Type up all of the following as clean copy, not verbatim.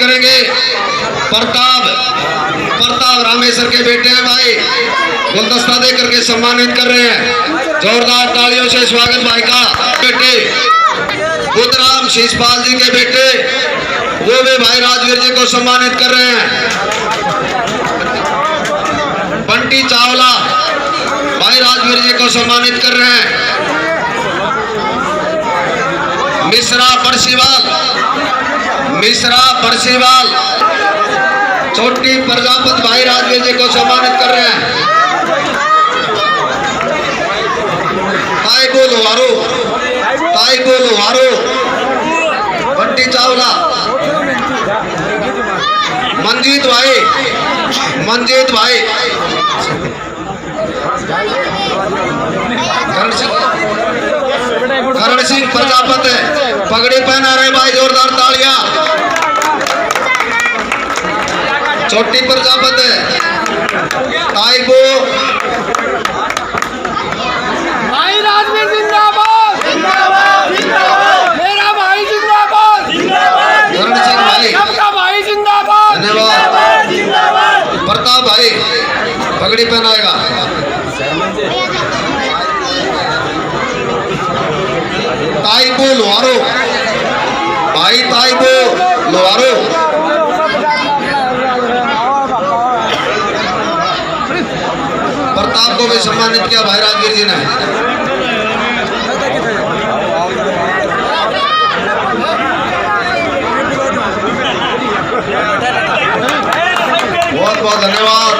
करेंगे। प्रताप रामेश्वर के बेटे हैं भाई, गुलदस्ता दे करके सम्मानित कर रहे हैं। जोरदार तालियों से स्वागत भाई का। बेटे बुद्धराम शिषपाल जी के बेटे वो भी भाई राजवीर जी को सम्मानित कर रहे हैं। बंटी चावला भाई राजवीर जी को सम्मानित कर रहे हैं। मिश्रा परसीवाल छोटी प्रजापत भाई राजवीर जी को सम्मानित कर रहे हैं। ताई बोलो हारो बंटी चावला, मंजीत भाई करण सिंह प्रजापत पगड़ी पहना रहे भाई, जोरदार तालियां। छोटी प्रजापत ताईबो भाई राजवीर जिंदाबाद जिंदाबाद जिंदाबाद, मेरा भाई जिंदाबाद जिंदाबाद, करण सिंह भाई सबका भाई जिंदाबाद धन्यवाद जिंदाबाद। प्रताप भाई पगड़ी पहनाएगा। ताईबो लोहारो भाई, ताईबो लोहारो प्रताप को भी सम्मानित किया भाई राजवीर जी ने। बहुत बहुत धन्यवाद।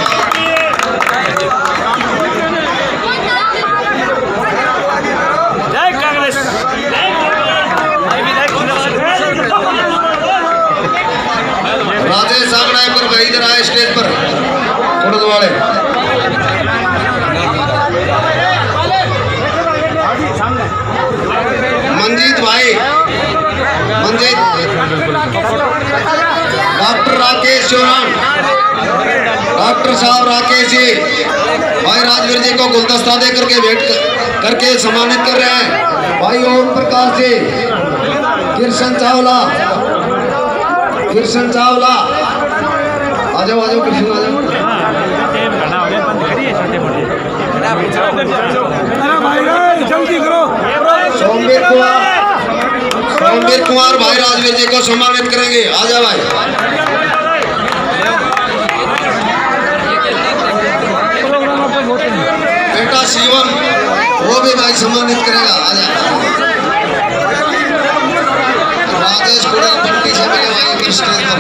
राजेश सागनायकर भाई इधर आए स्टेज पर, गुरुद्वारे मंजीत डॉक्टर राकेश चौहान, डॉक्टर साहब राकेश जी भाई राजवीर जी को गुलदस्ता दे करके भेंट करके सम्मानित कर रहे हैं। भाई ओम प्रकाश जी, कृष्ण चावला आ जाओ कृष्ण आ जाओ। सोमवीर कुमार भाई राजवीर जी को सम्मानित करेंगे। आ जाओ भाई। बेटा शिवम वो भी भाई सम्मानित करेगा। आ जाओ। राजेश गुड़ा बंटी से मिले भाई स्टेज पर।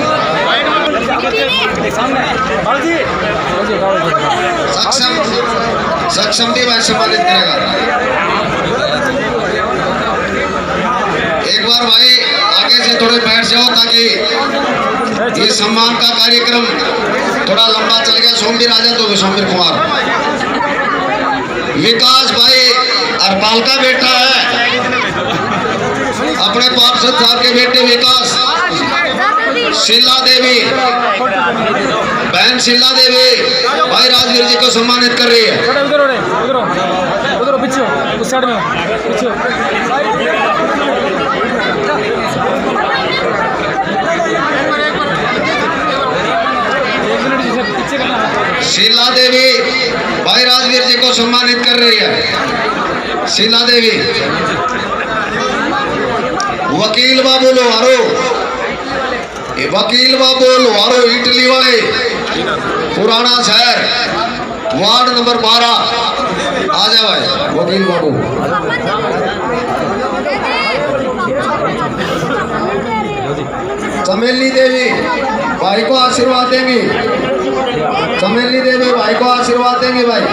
सक्षम भी भाई सम्मानित करेगा। एक बार भाई आगे से थोड़े बैठ जाओ ताकि ये सम्मान का कार्यक्रम थोड़ा लंबा चल गया। सोमवीर आ जाए तो सोमवीर कुमार। विकास भाई अरपाल का बेटा है, अपने पार्षद साहब के बेटे विकास। शीला देवी बहन शीला देवी भाई राजवीर जी को सम्मानित कर रही है। शीला देवी भाई राजवीर जी को सम्मानित कर रही है। शीला देवी। वकील बाबू लोहारो इटली वाले, पुराना शहर, वार्ड नंबर 12। आ जाए भाई वकील बाबू। चमेली देवी भाई को आशीर्वाद देंगी। चमेली देवी भाई को आशीर्वाद देंगे भाई।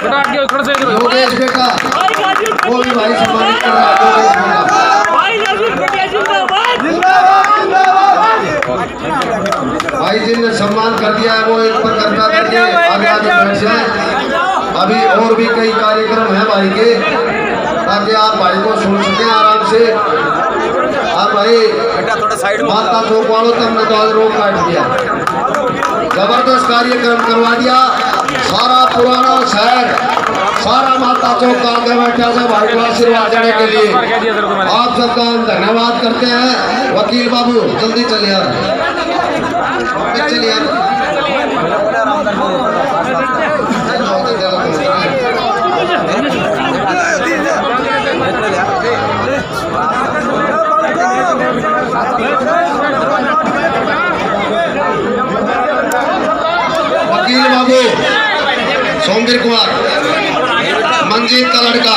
थोड़ा आगे थोड़ा सा इधर योगेश बेटा वो भी भाई सम्मानित कर रहा है। योगेश बेटा भाई जिनने सम्मान कर दिया है वो एक पर कृपया करके आगे आगे बैठ जाए। अभी और भी कई कार्यक्रम हैं भाई के, ताकि आप भाई को सुन सकें आराम से। आप भाई माता चौक वालों तो हमने तो आज रोक काट दिया, जबरदस्त कार्यक्रम करवा दिया। सारा पुराना शहर, सारा माता चौक का आगे बैठा था भाई को आशीर्वाद देने के लिए। आप सबका हम धन्यवाद करते हैं। वकील बाबू जल्दी चलिए यार, चलिए यार। वकील बाबू सोमवीर कुमार, मंजीत का लड़का।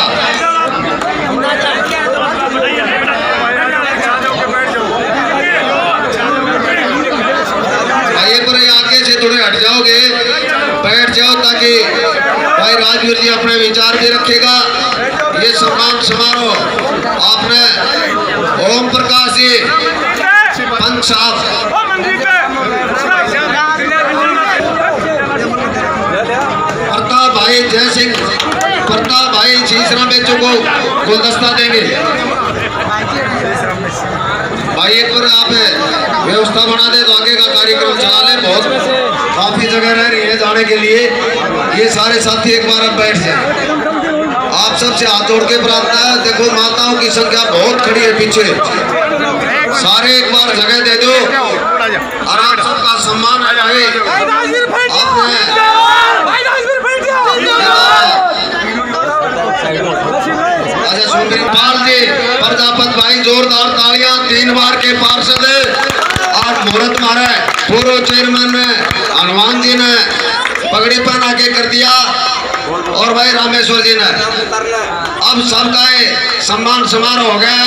भाई पर आगे से थोड़े हट जाओगे, बैठ जाओ, ताकि भाई राजवीर जी अपने विचार भी रखेगा। ये सम्मान समारोह आपने ओम प्रकाश जी पंच साहब, प्रताप भाई जय सिंह, प्रताप भाई तीसरा बेचों को गुलदस्ता देंगे। भाई एक बार आप व्यवस्था बना दे तो आगे का कार्यक्रम चला ले। बहुत काफी जगह रह रही है जाने के लिए। ये सारे साथी एक बार अब बैठ जाए। आप सबसे हाथ जोड़ के प्रार्थना है। देखो माताओं की संख्या बहुत खड़ी है पीछे, सारे एक बार जगह दे दो और आप सबका सम्मान है भाई। आपने अच्छा सुंदरी पाल जी, प्रजापत भाई जोरदार तालियां। 3 बार के पार्षद आज मुहूर्त मारा है। पूर्व चेयरमैन ने हनुमान जी ने पगड़ी पहन आगे कर दिया और भाई रामेश्वर जी ने। अब सबका सम्मान समारोह हो गया।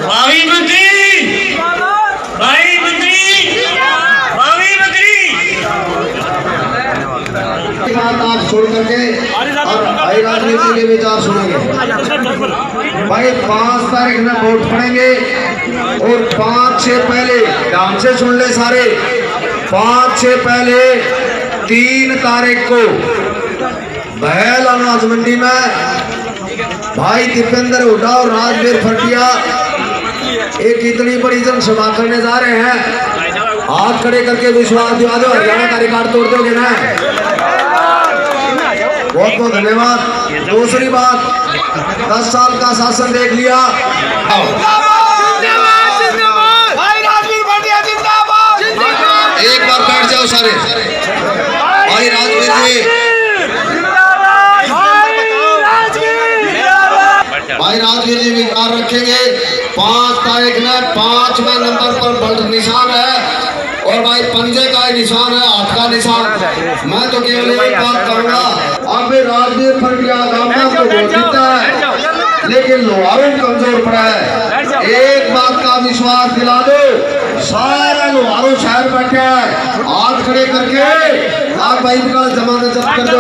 भावी मंत्री, भाई मंत्री, भावी मंत्री। बात आप सुन करके और भाई राजनीति के विचार सुनेंगे। भाई 5 तारीख में वोट पड़ेंगे और 5-6 पहले ध्यान से सुन ले सारे। 5-6 पहले 3 तारीख को बहल अनाज मंडी में भाई दीपेंद्र हुड्डा और राजवीर फटिया एक इतनी बड़ी जनसभा करने जा रहे हैं। हाथ खड़े करके विश्वास दिवा दो, हरियाणा का रिकॉर्ड तोड़ दोगे ना। बहुत बहुत धन्यवाद। दूसरी बात, 10 साल का शासन देख लिया। एक बार बैठ जाओ सारे। भाई राजवीर जी, भाई राजवीर जी विचार रखेंगे। 5 तारीख में 5वें नंबर पर बल्ट निशान है और भाई पंजे का निशान है, हाथ का निशान। मैं तो केवल एक बात कहूँगा, अब राजवीर फटिया गांव में तो वोट जीता है, लेकिन लोहारू कमजोर पड़ा है। एक बात का विश्वास दिला दो, सारे लोहारू शहर बैठे हैं, हाथ खड़े करके आप भाई का जमानत जब्त कर दो।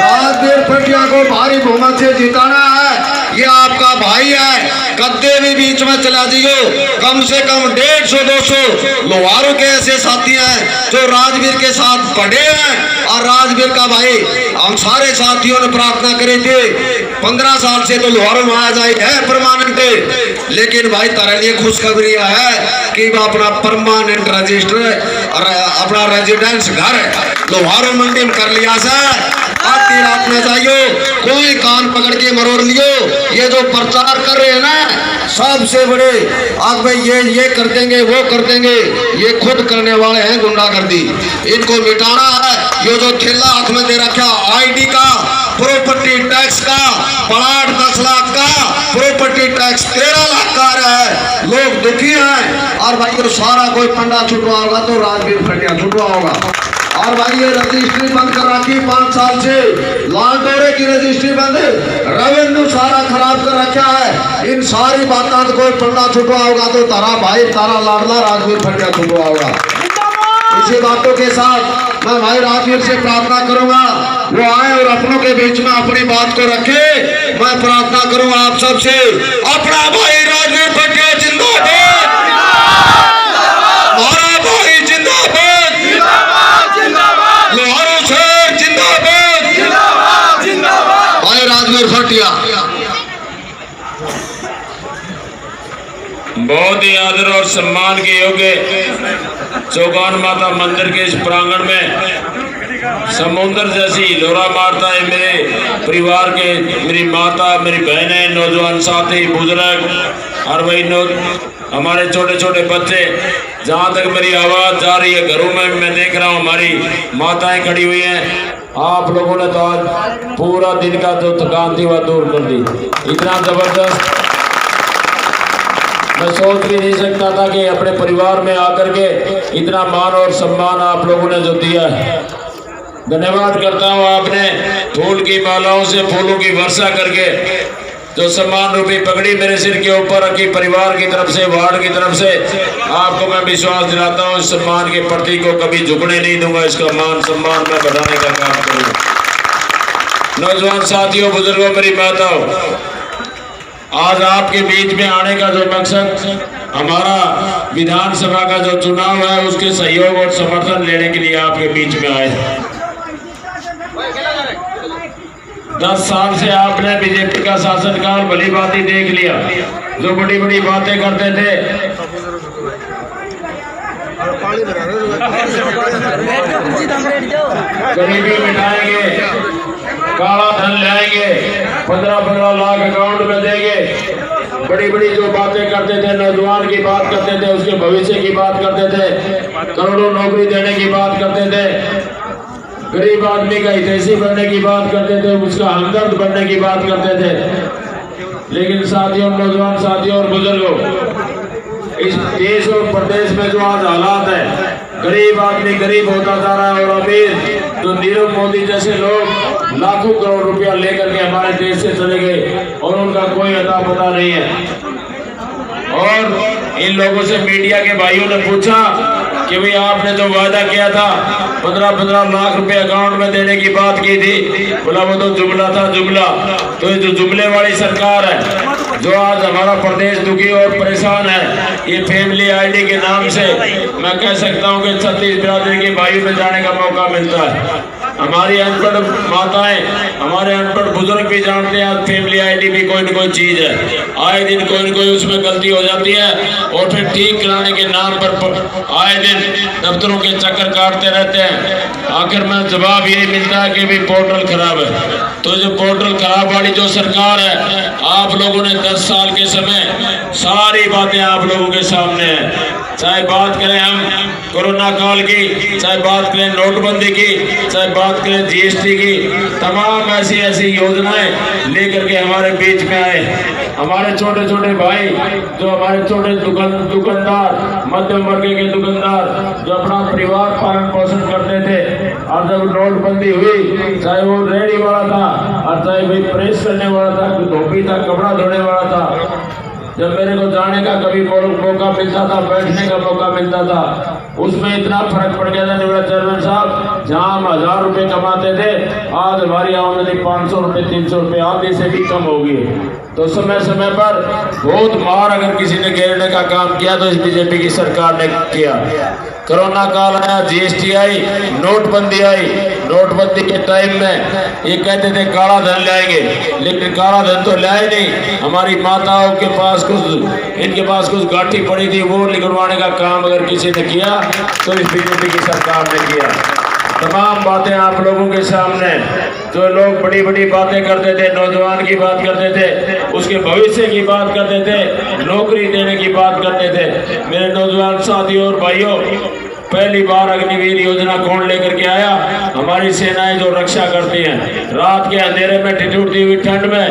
राजवीर फटिया को भारी बहुमत से जिताना है। ये आपका भाई है, कद्दे भी बीच में चला दियो। कम से कम 150-200 लोहारों के ऐसे साथी हैं जो राजवीर के साथ खड़े हैं। और राजवीर का भाई हम सारे साथियों ने प्रार्थना करी थी, 15 साल से तो लोहारों में आ जाए है परमानेंट, लेकिन भाई तारे लिए खुशखबरी है कि वो अपना परमानेंट रजिस्टर और अपना रेजिडेंस घर लोहारों मंडी में कर लिया से। आधी रात में जाइयो, कोई कान पकड़ के मरोड़ लियो। ये जो प्रचार कर रहे हैं ना सबसे बड़े, आज भाई ये कर देंगे वो कर देंगे, ये खुद करने वाले हैं गुंडागर्दी। इनको मिटाना है। ये जो ठेला हाथ में दे रखा आईडी का, प्रॉपर्टी टैक्स का, प्लाट 10 लाख का, प्रॉपर्टी टैक्स 13 लाख का है। लोग दुखी हैं और भाई सारा कोई पंडा छुटवा होगा तो राजवीर फटिया छुटवा होगा। और भाई ये रजिस्ट्री बंद कर रखी 5 साल से, लाल डोरे की रजिस्ट्री बंद, रेवेन्यू सारा खराब कर रखा है। इन सारी बातों को कोई पन्ना छुटवा होगा तो तारा भाई तारा लाडला राजवीर फटिया छुटवा होगा। इसी बातों के साथ मैं भाई राजवीर से प्रार्थना करूंगा वो आए और अपनों के बीच में अपनी बात को रखे। मैं प्रार्थना करूंगा आप सबसे, अपना भाई राजवीर फटिया जिंदाबाद, हमारा भाई जिंदाबाद, लोहारू शहर जिंदाबाद, भाई राजवीर फटिया। बहुत ही आदर और सम्मान के योग्य चौगान माता मंदिर के इस प्रांगण में समुद्र जैसी लोरा मारता है मेरे परिवार के, मेरी माता, मेरी बहनें, नौजवान साथी, बुजुर्ग और वही हमारे छोटे छोटे बच्चे, जहाँ तक मेरी आवाज़ जा रही है घरों में मैं देख रहा हूँ हमारी माताएं खड़ी हुई हैं। आप लोगों ने तो आज पूरा दिन का जो थकान थी वह दूर कर दी। इतना ज़बरदस्त मैं सोच भी नहीं सकता था कि अपने परिवार में आकर के इतना मान और सम्मान आप लोगों ने जो दिया है। धन्यवाद करता हूँ, आपने फूल की मालाओं से फूलों की वर्षा करके जो सम्मान रूपी पगड़ी मेरे सिर के ऊपर रखी, परिवार की तरफ से, वार्ड की तरफ से, आपको मैं विश्वास दिलाता हूँ इस सम्मान के प्रति को कभी झुकने नहीं दूंगा। इसका मान सम्मान मैं बढ़ाने का काम करूँगा। नौजवान साथियों, बुजुर्गों, मेरी माताओं, आज आपके बीच में आने का जो मकसद, हमारा विधानसभा का जो चुनाव है उसके सहयोग और समर्थन लेने के लिए आपके बीच में आए। 10 साल से आपने बीजेपी का शासनकाल भली भांति देख लिया। जो बड़ी बड़ी बातें करते थे, गरीबी मिटाएंगे, काला धन लाएंगे, 15-15 लाख अकाउंट में देंगे, बड़ी बड़ी जो बातें करते थे, नौजवान की बात करते थे, उसके भविष्य की बात करते थे, करोड़ों नौकरी देने की बात करते थे, गरीब आदमी का हितैषी बनने की बात करते थे, उसका हमदर्द बनने की बात करते थे। लेकिन साथियों, नौजवान साथियों और बुजुर्गों, इस देश और प्रदेश में जो आज हालात है, गरीब आदमी गरीब होता जा रहा है और अमीर जो नीरव मोदी जैसे लोग लाखों करोड़ रुपया लेकर के हमारे देश से चले गए और उनका कोई अता पता नहीं है। और इन लोगों से मीडिया के भाइयों ने पूछा कि भाई आपने जो वादा किया था 15-15 लाख रुपए अकाउंट में देने की बात की थी, बोला वो तो जुमला था, जुमला। तो ये जो जुमले वाली सरकार है जो आज हमारा प्रदेश दुखी और परेशान है, ये फैमिली आईडी के नाम से मैं कह सकता हूँ कि छत्तीस बिरादरी के भाइयों में जाने का मौका मिलता है। हमारी अनपढ़ माताएं, हमारे अनपढ़ बुजुर्ग भी जानते हैं फैमिली आईडी भी कोई न कोई चीज है। आए दिन कोई न कोई उसमें गलती हो जाती है और फिर ठीक कराने के नाम पर आए दिन दफ्तरों के चक्कर काटते रहते हैं। आखिर में जवाब यही मिलता है कि भाई पोर्टल खराब है। तो जो पोर्टल खराब वाली जो सरकार है, आप लोगों ने 10 साल के समय सारी बातें आप लोगों के सामने है। चाहे बात करें हम कोरोना काल की, चाहे बात करें नोटबंदी की, चाहे बात करें जीएसटी की, तमाम ऐसी ऐसी योजनाएं लेकर के हमारे बीच में आए। हमारे छोटे छोटे भाई जो हमारे छोटे दुकानदार, मध्यम वर्ग के दुकानदार जो अपना परिवार पालन पोषण करते थे, और जब नोटबंदी हुई, चाहे वो रेहड़ी वाला था और चाहे भाई प्रेस करने वाला था, धोबी था, कपड़ा धोने वाला था, जब मेरे को जाने का कभी मौका मिलता था, बैठने का मौका मिलता था, उसमें इतना फर्क पड़ गया था निवृत्त चेयरमैन साहब। जहाँ हम 1000 रुपये कमाते थे, आज हमारी आमदनी 500 रुपये, 300 रुपये, आधे से भी कम होगी। तो समय समय पर बहुत मार अगर किसी ने घेरने का काम किया तो इस बीजेपी की सरकार ने किया। कोरोना काल आया, जीएसटी आई, नोटबंदी आई। नोटबंदी के टाइम में ये कहते थे काला धन लाएंगे, लेकिन काला धन तो लाए नहीं। हमारी माताओं के पास इनके पास कुछ गाठी पड़ी थी, वो निकलवाने का काम अगर किसी ने किया तो इस बीजेपी की सरकार ने किया। तमाम बातें आप लोगों के सामने, जो लोग बड़ी बड़ी बातें करते थे, नौजवान की बात करते थे, उसके भविष्य की बात करते थे, नौकरी देने की बात करते थे। मेरे नौजवान साथियों और भाइयों, पहली बार अग्निवीर योजना कौन लेकर के आया? हमारी सेनाएं जो रक्षा करती हैं। रात के अंधेरे में ठिठुरती हुई ठंड में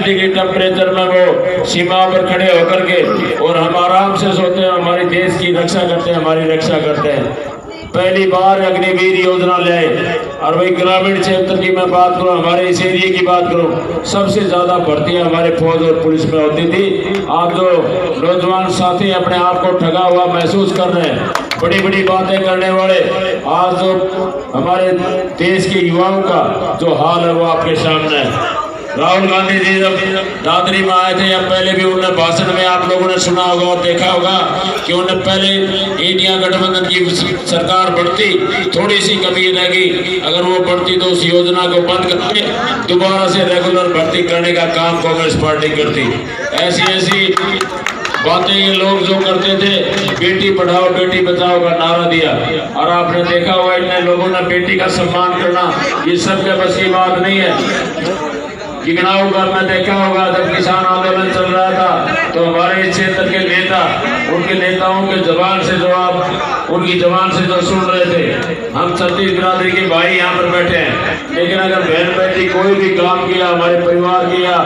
-डिग्री टेम्परेचर में वो सीमा पर खड़े होकर के और हम आराम से सोते हैं, हमारे देश की रक्षा करते हैं, हमारी रक्षा करते हैं। पहली बार अग्निवीर योजना लाए। और वही ग्रामीण क्षेत्र की मैं बात करूं, हमारे इस एरिया की बात करूं, सबसे ज्यादा भर्तियां हमारे फौज और पुलिस में होती थी। आप जो नौजवान साथी अपने आप को ठगा हुआ महसूस कर रहे हैं, बड़ी बड़ी बातें करने वाले, आज जो हमारे देश के युवाओं का जो हाल है वो आपके सामने है। राहुल गांधी जी जब दादरी में आए थे या पहले भी उन्होंने भाषण में आप लोगों ने सुना होगा और देखा होगा कि उन्हें पहले इंडिया गठबंधन की सरकार बढ़ती, थोड़ी सी कमी रहेगी, अगर वो बढ़ती तो उस योजना को बंद करके दोबारा से रेगुलर भर्ती करने का काम कांग्रेस पार्टी करती। ऐसी ऐसी बातें ये लोग जो करते थे, बेटी पढ़ाओ बेटी बचाओ का नारा दिया, और आपने देखा होगा इतने लोगों ने बेटी का सम्मान करना, ये सबके बस की बात नहीं है। किगनाऊ का मैं देखा होगा जब किसान आंदोलन चल रहा था तो हमारे इस क्षेत्र के नेता, उनके नेताओं के जबान से जो आप उनकी जबान से जो सुन रहे थे, हम छत्तीस बिरादरी के भाई यहाँ पर बैठे हैं, लेकिन अगर बहन बेटी कोई भी काम किया हमारे परिवार की या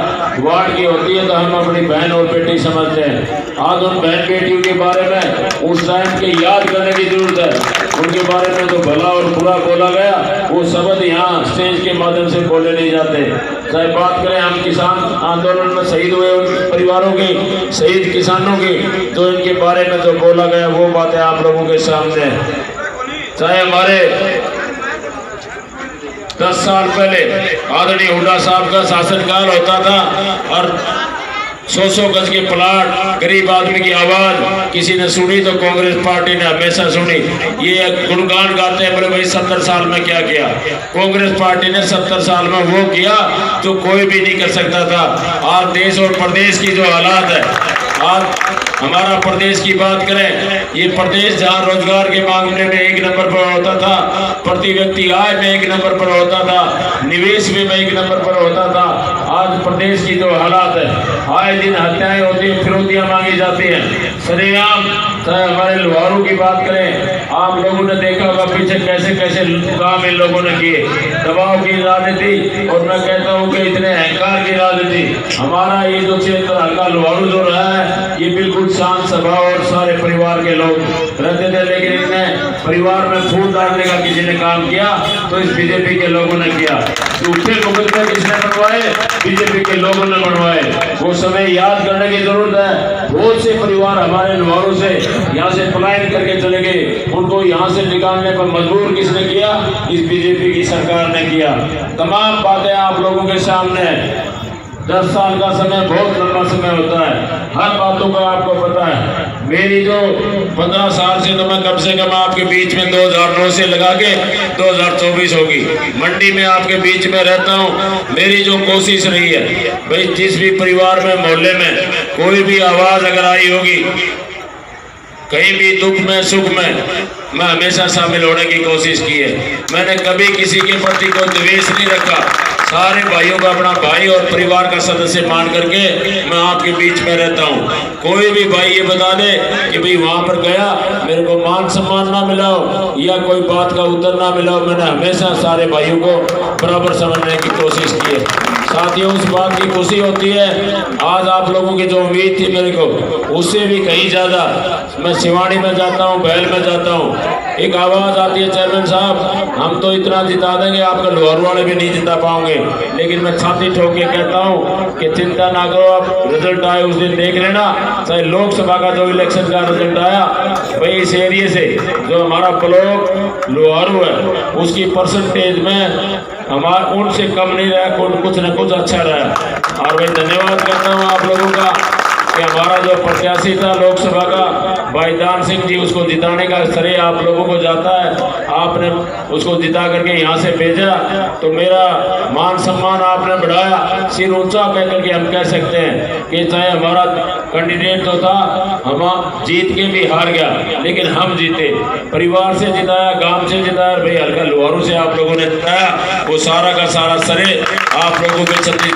वार्ड की होती है तो हम अपनी बहन और बेटी समझते हैं। आज उन बहन बेटियों के बारे में उस टाइम के याद करने की जरूरत है। उनके बारे में जो भला और बुरा बोला गया वो शब्द यहाँ स्टेज के माध्यम से बोले नहीं जाते। चाहे बात करें हम किसान आंदोलन में शहीद हुए उन परिवारों के, शहीद किसानों के, जो इनके बारे में जो बोला गया वो बातें आप लोगों के सामने है। चाहे हमारे 10 साल पहले आदरणीय हुड्डा साहब का शासनकाल होता था और 100 गज के प्लाट, गरीब आदमी की आवाज किसी ने सुनी तो कांग्रेस पार्टी ने हमेशा सुनी। ये गुणगान गाते हैं, बोले भाई 70 साल में क्या किया। कांग्रेस पार्टी ने 70 साल में वो किया जो कोई भी नहीं कर सकता था। आज देश और प्रदेश की जो हालात है, आज हमारा प्रदेश की बात करें, ये प्रदेश जहाँ रोजगार के मामले में 1 नंबर पर होता था, प्रति व्यक्ति आय में 1 नंबर पर होता था, निवेश में 1 नंबर पर होता था, आज प्रदेश की जो हालात है, आए दिन हत्याएं होती हैं, फिरौतियां मांगी जाती हैं सरेआम। चाहे हमारे लोहारों की बात करें, आप लोगों ने देखा होगा पीछे कैसे कैसे काम इन लोगों ने किए, दबाव की राजनीति, और मैं कहता हूँ कि इतने अहंकार की राजनीति। हमारा ये जो क्षेत्र हल्का लोहारू जो रहा है, ये बिल्कुल शांत स्वभाव और सारे परिवार के लोग रहते थे, लेकिन इन्हें परिवार में फूट डालने का किसी ने काम किया तो इस बीजेपी के लोगों ने किया। झूठे मुकदमे किसने बनवाए? बीजेपी के लोगों ने बनवाए। वो समय याद करने की जरूरत है। बहुत से परिवार हमारे लोहारों से यहाँ से पलायन करके चले गए, उनको यहाँ से निकालने पर मजबूर किसने किया? इस बीजेपी की सरकार ने किया। तमाम बातें आप लोगों के सामने है। 10 साल का समय बहुत लंबा समय होता है, हर बातों का आपको पता है। मेरी जो 15 साल से तो मैं कम से कम आपके बीच में 2009 से लगा के 2024 होगी मंडी में आपके बीच में रहता हूँ। मेरी जो कोशिश रही है भाई, जिस भी परिवार में मोहल्ले में कोई भी आवाज अगर आई होगी, कहीं भी दुख में सुख में, मैं हमेशा शामिल होने की कोशिश की है। मैंने कभी किसी के प्रति कोई द्वेष नहीं रखा, सारे भाइयों का अपना भाई और परिवार का सदस्य मान करके मैं आपके बीच में रहता हूँ। कोई भी भाई ये बता दे कि भाई वहाँ पर गया मेरे को मान सम्मान ना मिला हो या कोई बात का उत्तर ना मिला हो, मैंने हमेशा सारे भाइयों को बराबर समझने की कोशिश की है। साथियों, उस बात की खुशी होती है, आज आप लोगों की जो उम्मीद थी मेरे को, उससे भी कहीं ज़्यादा मैं सिवाड़ी में जाता हूँ, बहल में जाता हूँ, एक आवाज़ आती है, चेयरमैन साहब हम तो इतना जिता देंगे, आपके लोहारू वाले भी नहीं जिता पाओगे। लेकिन मैं छाती ठोक के कहता हूँ कि चिंता ना करो, अब रिजल्ट आए उस दिन देख लेना। चाहे लोकसभा का जो इलेक्शन का रिजल्ट आया, भाई इस एरिए से जो हमारा ब्लॉक लोहारू है उसकी परसेंटेज में हमारा उनसे कम नहीं रहा, कुछ न कुछ अच्छा रहा। और मैं धन्यवाद करता हूँ आप लोगों का कि हमारा जो प्रत्याशी था लोकसभा का भाईदान सिंह जी, उसको जिताने का श्रेय आप लोगों को जाता है। आपने उसको जिता करके यहाँ से भेजा तो मेरा मान सम्मान आपने बढ़ाया, सिर ऊंचा कह करके हम कह सकते हैं कि चाहे हमारा कैंडिडेट जो था हम जीत के भी हार गया, लेकिन हम जीते, परिवार से जिताया, गांव से जिताया, भाई हल्का लोहारू से आप लोगों ने जिताया, वो सारा का सारा श्रेय आप लोगों के छत्तीस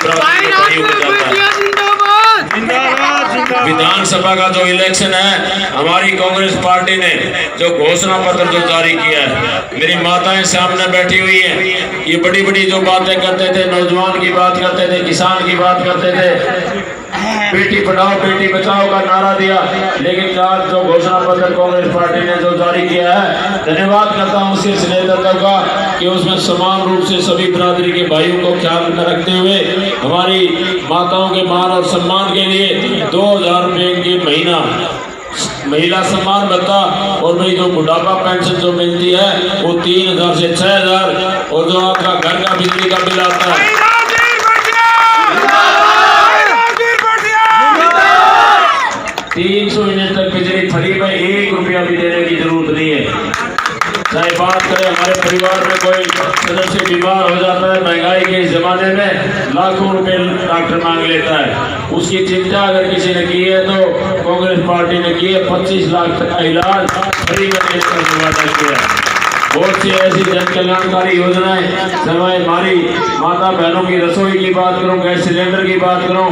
विधानसभा का जो इलेक्शन है, हमारी कांग्रेस पार्टी ने जो घोषणा पत्र जो जारी किया है, मेरी माताएं सामने बैठी हुई हैं, ये बड़ी बड़ी जो बातें करते थे, नौजवान की बात करते थे, किसान की बात करते थे, बेटी पढ़ाओ बेटी बचाओ का नारा दिया, लेकिन आज जो घोषणा पत्र कांग्रेस पार्टी ने जो जारी किया है, धन्यवाद करता हूँ सिलसिले का कि उसमें समान रूप से सभी बिरादरी के भाइयों को ख्याल में रखते हुए हमारी माताओं के मान और सम्मान के लिए 2000 रुपये के महीना महिला सम्मान भत्ता और भाई जो बुढ़ापा पेंशन जो मिलती है वो 3000 से 6000 और जो आपका घर का बिजली का बिल आता है 300 यूनिट तक बिजली फ्री में 1 रुपया भी देने की जरूरत नहीं है। चाहे बात करें हमारे परिवार में कोई सदस्य बीमार हो जाता है, महंगाई के इस जमाने में लाखों रुपए डॉक्टर मांग लेता है, उसकी चिंता अगर किसी ने की है तो कांग्रेस पार्टी ने की है। 25 लाख तक का इलाज फ्री में देने का वादा किया है। बहुत सी ऐसी जन कल्याणकारी योजनाएं, चाहे हमारी माता बहनों की रसोई की बात करूं, गैस सिलेंडर की बात करूं,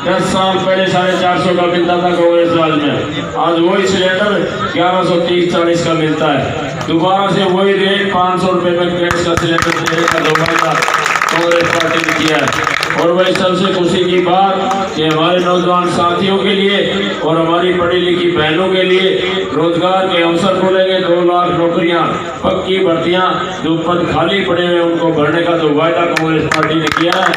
10 साल पहले 450 का मिलता था कांग्रेस राज में, आज वही सिलेंडर 1130-40 का मिलता है। दोबारा से वही रेट 500 रुपये में गैस का सिलेंडर देने का दोबारा कांग्रेस पार्टी ने किया है। और वही सबसे खुशी की बात कि हमारे नौजवान साथियों के लिए और हमारी पढ़ी लिखी बहनों के लिए रोजगार के अवसर खोलेंगे। 2 लाख नौकरियां, पक्की भर्तियां, जो पद खाली पड़े हुए उनको भरने का जो वायदा कांग्रेस पार्टी ने किया है,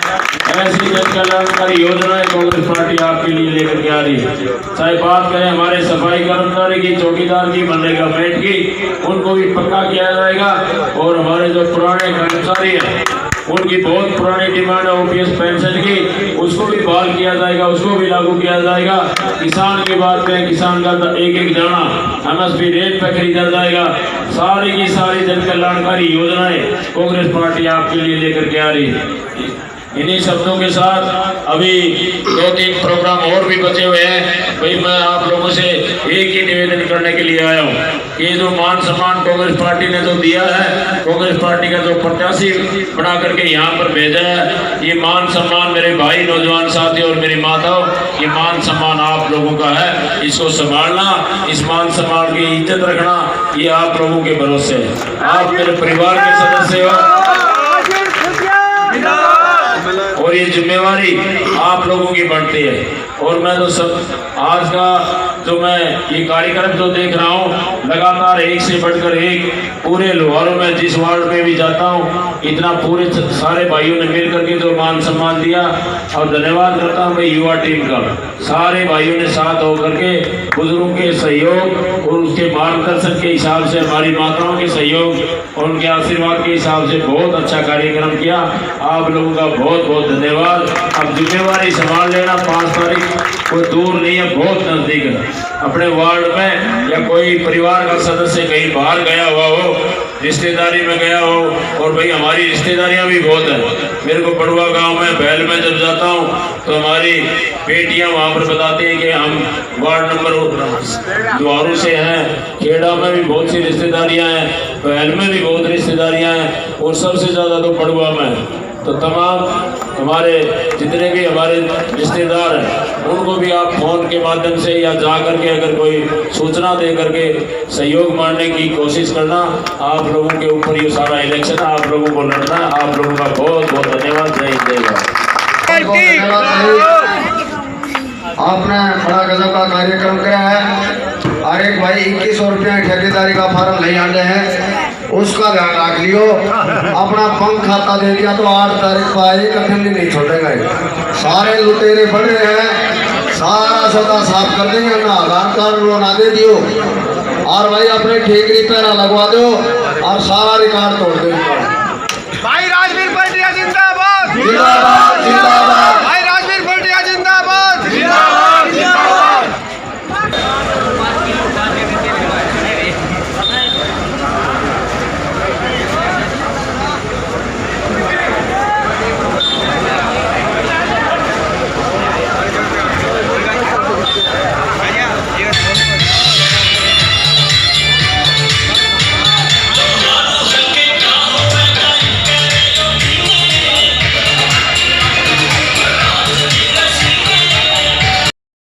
ऐसी जन कल्याणकारी योजनाएं कांग्रेस पार्टी आपके लिए लेकर के आ रही है। चाहे बात करें हमारे सफाई कर्मचारी की, चौकीदार की, मनरेगा मेट की, उनको भी पक्का किया जाएगा। और हमारे जो पुराने कर्मचारी हैं उनकी बहुत पुरानी डिमांड है ओपीएस पेंशन की, उसको भी बहाल किया जाएगा, उसको भी लागू किया जाएगा। किसान की बात करें, किसान का एक दाना एमएसपी रेट पर खरीदा जाएगा। सारी की सारी जन कल्याणकारी योजनाएं कांग्रेस पार्टी आपके लिए लेकर के आ रही है। इन्हीं शब्दों के साथ अभी 2-3 प्रोग्राम और भी बचे हुए हैं। भाई मैं आप लोगों से एक ही निवेदन करने के लिए आया हूँ कि जो मान सम्मान कांग्रेस पार्टी ने जो दिया है, कांग्रेस पार्टी का जो प्रत्याशी बना करके यहाँ पर भेजा है, ये मान सम्मान मेरे भाई नौजवान साथी और मेरी माताओं, ये मान सम्मान आप लोगों का है। इसको संभालना, इस मान सम्मान की इज्जत रखना, ये आप लोगों के भरोसे है। आप मेरे परिवार के सदस्य हो और ये जिम्मेवारी आप लोगों की बढ़ती है। और मैं तो सब आज का जो मैं ये कार्यक्रम जो देख रहा हूँ, लगातार एक से बढ़कर एक पूरे लोहारों में जिस वार्ड में भी जाता हूँ, इतना पूरे सारे भाइयों ने मिल करके जो मान सम्मान दिया। और धन्यवाद करता हूँ मैं युवा टीम का, सारे भाइयों ने साथ होकर के बुजुर्गों के सहयोग और उसके मार्गदर्शन के हिसाब से, हमारी माताओं के सहयोग और उनके आशीर्वाद के हिसाब से बहुत अच्छा कार्यक्रम किया। आप लोगों का बहुत बहुत धन्यवाद। अब जिम्मेवारी संभाल लेना, 5 तारीख कोई दूर नहीं है, बहुत नजदीक है। अपने वार्ड में या कोई परिवार का सदस्य कहीं बाहर गया हुआ हो, रिश्तेदारी में गया हो, और भाई हमारी रिश्तेदारियां भी बहुत हैं। मेरे को पड़ुआ गांव में बैल में जब जाता हूं तो हमारी बेटियां वहां पर बताती हैं कि हम वार्ड नंबर द्वारों से हैं। खेड़ा में भी बहुत सी रिश्तेदारियां हैं, बैल में भी बहुत रिश्तेदारियां हैं, और सबसे ज़्यादा तो पड़ुआ में। तो तमाम हमारे जितने भी हमारे रिश्तेदार हैं उनको भी आप फोन के माध्यम से या जा करके अगर कोई सूचना दे करके सहयोग मारने की कोशिश करना। आप लोगों के ऊपर ये सारा इलेक्शन आप लोगों को लड़ना है। आप लोगों का बहुत बहुत धन्यवाद। जय हिंद। आपने बड़ा गजब का कार्यक्रम किया है। और एक भाई 2100 रुपया ठेकेदारी का फार्म ले आने हैं, उसका ध्यान रख लियो। अपना पंख खाता दे दिया तो 8 तारीख को आए, कभी नहीं छोड़ेगा। सारे लुटेरे बड़े हैं, सारा सौदा साफ कर देंगे ना, आधार कार्ड बना दे दियो और भाई अपने ठेकरी पैरा लगवा दो और सारा रिकॉर्ड तोड़ दो। भाई राजवीर पार्टी जिंदाबाद जिंदाबाद जिंदाबाद।